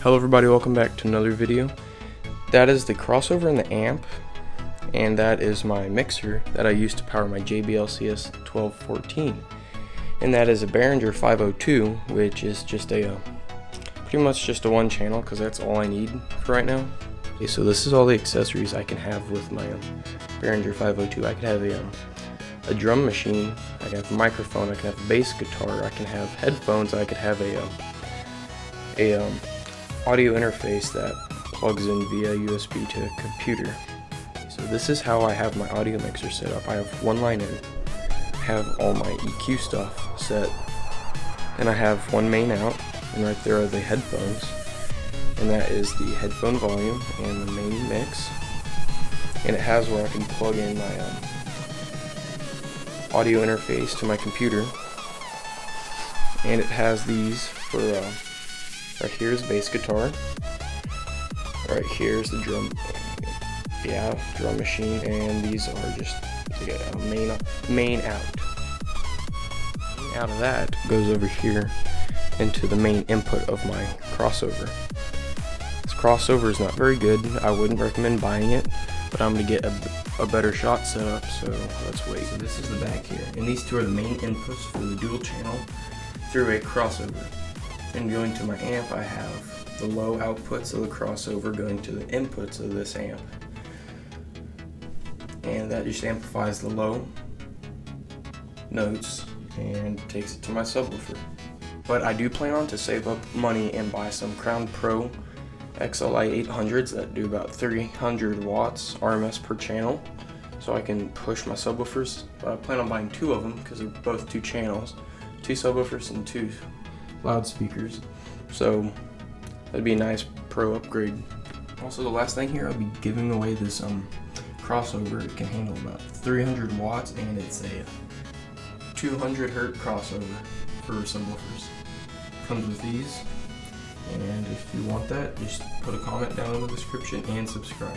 Hello everybody, welcome back to another video. That is the crossover in the amp, and that is my mixer that I use to power my JBL CS 1214. And that is a Behringer 502, which is just a pretty much just a one channel because that's all I need for right now. Okay, so this is all the accessories I can have with my Behringer 502. I could have a drum machine, I can have a microphone, I can have a bass guitar, I can have headphones, I could have a audio interface that plugs in via USB to a computer. So this is how I have my audio mixer set up. I have one line in, I have all my EQ stuff set, and I have one main out, and right there are the headphones, and that is the headphone volume and the main mix, and it has where I can plug in my audio interface to my computer, and it has these for right here is bass guitar, right here is the drum machine, and these are just main out. Out of that goes over here into the main input of my crossover. This crossover is not very good. I wouldn't recommend buying it, but I'm going to get a better shot set up, so let's wait. So this is the back here, and these two are the main inputs for the dual channel through a crossover. And going to my amp, I have the low outputs of the crossover going to the inputs of this amp, and that just amplifies the low notes and takes it to my subwoofer. But I do plan on to save up money and buy some Crown Pro XLI 800s that do about 300 watts RMS per channel, so I can push my subwoofers. But I plan on buying two of them because they're both two channels, two subwoofers and two loudspeakers, so that'd be a nice pro upgrade. Also, the last thing here, I'll be giving away this crossover. It can handle about 300 watts, and it's a 200 hertz crossover for subwoofers. Comes with these, and if you want that, just put a comment down in the description and subscribe.